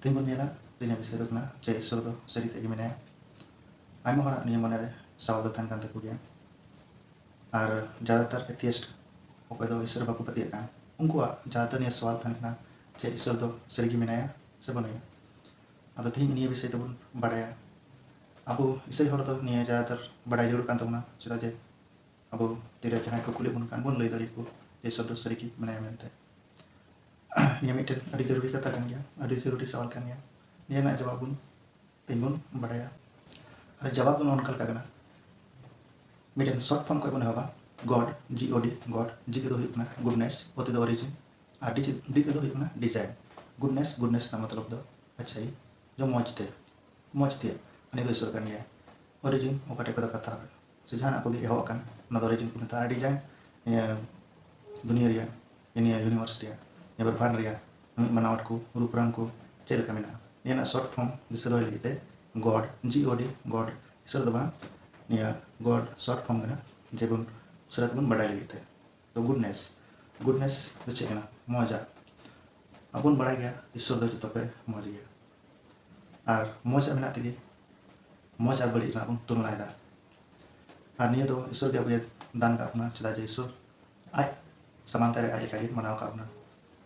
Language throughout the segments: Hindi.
Timbun niya tinya bisa itu kena cai isur tuh sedikit gimana ya. Ay mo hana niya mana re sawal tan kan taku gya. Ar ज़्यादातर एथियस्ट ओके तो ईश्वर बाको पति kan उनकुआ ज़्यादातर निया सवाल tan kena cai isur tuh seri gimana ya sebenarnya. Atau ting niya bisa itu pun badaya. Abu isai hor tuh niya ज़्यादातर badai jurur kan tuh na sudah je. Abu tidak jangan ko kulit pun kan pun lay dari ko isur tuh seri gimana ya mente. Niya miten adi जरूरी kata kan ya, adi जरूरी सवाल kan ya. Niya nak jawab pun timbun badaya. Ar jawab pun onkal kagana. Miten short form ko pun haba God, God, God, G itu hikmah, goodness, O itu origin, D itu hikmah, design. Goodness ना मतलब दो अच्छा ही जो मौजते अनि तो इसर kan ya. Origin o kate pada kata sejahan aku di eho kan na origin pun ta design ya dunia ria ini ya universe ria ya berpan ria manawatku ruprangku cel kamina ya na short form disado lite God, God isar doba ya God short form kana jebun surat pun badai lagi तो goodness तो चेक ना मौजा अपन बढ़ा गया ईश्वर दो जो पे मौज गया और मौजा में नाते मौज और बड़ी ना अपन तुलना है और नहीं तो ईश्वर के अपने दान का अपना चला जाए ईश्वर आय समानता रे आय का मनाव का अपना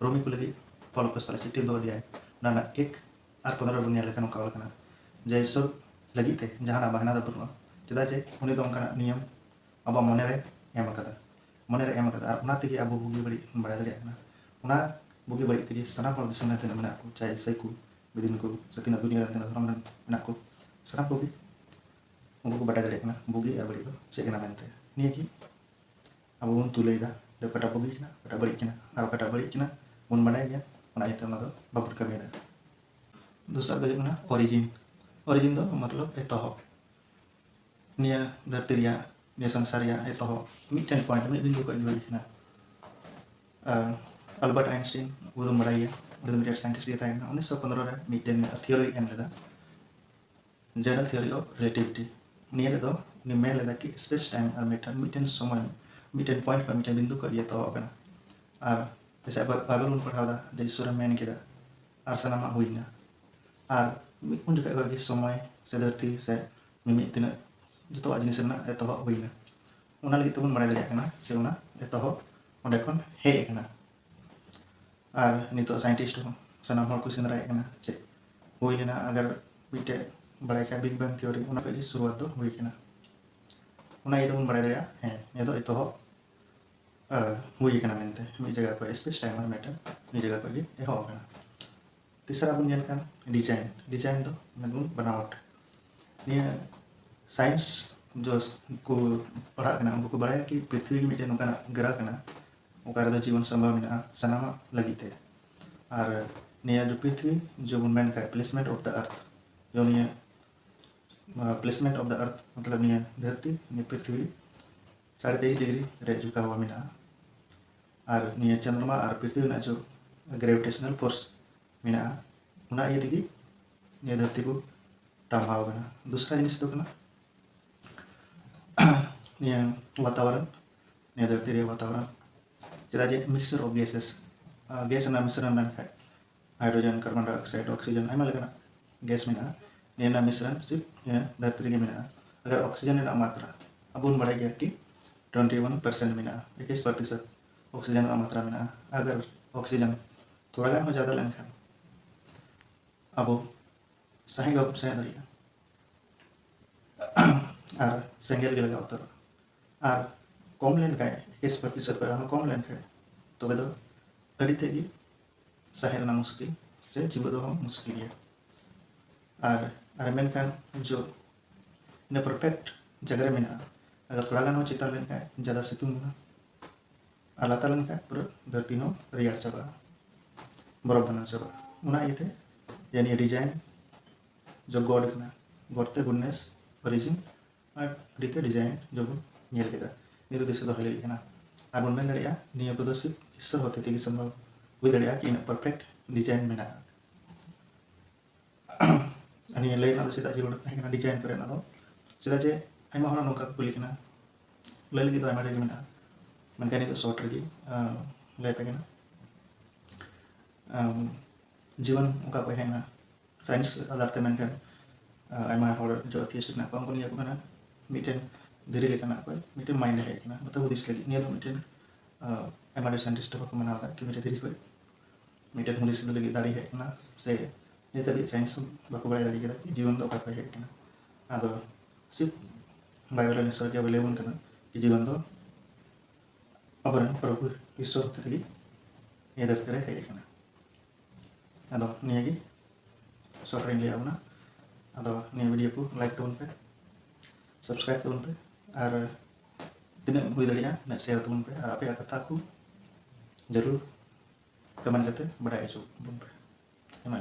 रोमी को लगी पॉल को स्पष्ट चिट्ठी दो दिया है ना एक और 15 दुनिया लेकर कावल करना जय ईश्वर लगी थे जहाँ ना बहना दबरुआ चला जाए उन्हें तो उनका नियम अब मने रे एम कदा मने रे एम कदा उना तेगी अब बुगी बड़ी बड़ा दरिया ना उना बुगी बड़ी तेगी सना पर दिसना तेना मना को चाहे सैकु बिदिन को सतिना दुनिया रे तेना धर्म मना को सना बुगी उनको बड़ा दरिया ना बुगी और बड़ी तो चेकना मेनते निया की अब उन तुलेदा दे कटा बुगी ना कटा बड़ी किना और कटा बड़ी किना उन बनाया गया उना इतना ना तो बाबुर कमेदा दूसरा दे ना ओरिजिन दो मतलब एतोह निया धरती dia संसार या itu mid-10 point में दिन को इधर लिखना अल्बर्ट आइंस्टीन वो तो मरा है वो तो मेरा साइंटिस्ट दिया था ना 1915 में mid-10 theory एम लेदा जनरल theory of relativity नियर तो निम्न लेदा कि स्पेस टाइम और मैटर mid-10 समय mid-10 point पर mid-10 बिंदु को ये तो होगा और जैसे अब उन पढ़ावा था जैसे सूर्य मैन किया और सनामा हुई ना और उन जगह का समय से धरती से मिमी इतना जो आजिनिस एतह हुईना उना लगी तबन बड़ा दरिया से उना एतह ओंडे खन हेज कना और नितो साइंटिस्ट हो सनाम हर को सेंद्राय कना से हुई लेना अगर बिटे बड़ा का बिग बैंग थ्योरी उना का शुरुआत तो हुई कना उना ये तबन बड़ा दरिया है ये तो एतह हुई कना मेनते मी जगह पर स्पेस टाइम और मैटर मी जगह पर भी एहो कना तीसरा बन जेल kan डिजाइन तो मतलब बनावट निया साइंस जो को पढ़ा करना उनको को बढ़ाया कि पृथ्वी की मिट्टी नुका ग्रह करना उनका तो जीवन संभव में सनामा लगी थे और निया जो पृथ्वी जो मैन का प्लेसमेंट ऑफ द अर्थ जो निया प्लेसमेंट ऑफ द अर्थ मतलब निया धरती निया पृथ्वी 23.5 डिग्री रे झुका हुआ मिना और निया चंद्रमा और पृथ्वी ना जो ग्रेविटेशनल फोर्स मिना उना ये थी निया धरती को टांगा होगा ना दूसरा जिनिस तो करना वातावरण धरती वातावरण चला जे मिक्सचर ऑफ गैसेस गैस ना मिश्रण में hydrogen carbon dioxide oxygen Aima लेना गैस में ना मिश्रण सिर्फ धरती के में अगर ऑक्सीजन ना मात्रा अब उन बढ़ा गया कि 21% में 21% ऑक्सीजन मात्रा में अगर ऑक्सीजन थोड़ा गान हो ज़्यादा लेनखान अब सही गप सही दरिया और सेंगेल के लगा उतर और कम लेन का 21% पर हम कम लेन का तो बेदो अड़ी तेगी सहेर ना मुश्किल से जीव दो हम मुश्किल है और मेन का जो इन परफेक्ट जगह में अगर थोड़ा गान हो चिता लेन का ज़्यादा सितुंग ना और लाता लेन का पूरा धरती नो रियार चबा बरफ बना चबा उना ये थे यानी डिजाइन जो गॉड करना गॉड ते गुडनेस ओरिजिन और डिते डिजाइन जो नेल केदा निरो दिसे दो हले केना और बन में दरिया नियो को सिर्फ ईश्वर होते थे कि संभव हुई दरिया कि परफेक्ट डिजाइन में ना अनि ले ना सेदा जिरो तहे केना डिजाइन करे ना दो सेदा जे आइमा हना नोका कुली केना ले लगी दो आइमा रे मेना मन कानी तो शॉर्ट रे ले पे केना जीवन उनका को है ना साइंस आधार ते मेनखान आयमा हर जो एथियस्ट ना को निया को ना मिटेन धीरे लेकर ना को मिटेन माइंड है ना मतलब हुदिस लगी निया तो मिटेन आयमा साइंटिस्ट को मना दा कि मिटेन धीरे को मिटेन हुदिस लगी दाड़ी है ना से निया तभी साइंस बाको बड़ाई दाड़ी के जीवन दो का है ना आदो सिर्फ बाइबल ने सर के अवेलेबल करना कि जीवन दो अबरन प्रभु ईश्वर तगी ये धरती रे है ना आदो निया की शॉर्ट लिया ना आदो निया वीडियो को लाइक तबन पे सब्सक्राइब तबन पे और तीन हुई दाड़िया ना शेयर तबन पे और आपे कथा को जरूर कमेंट करते बड़ा बन पे एमा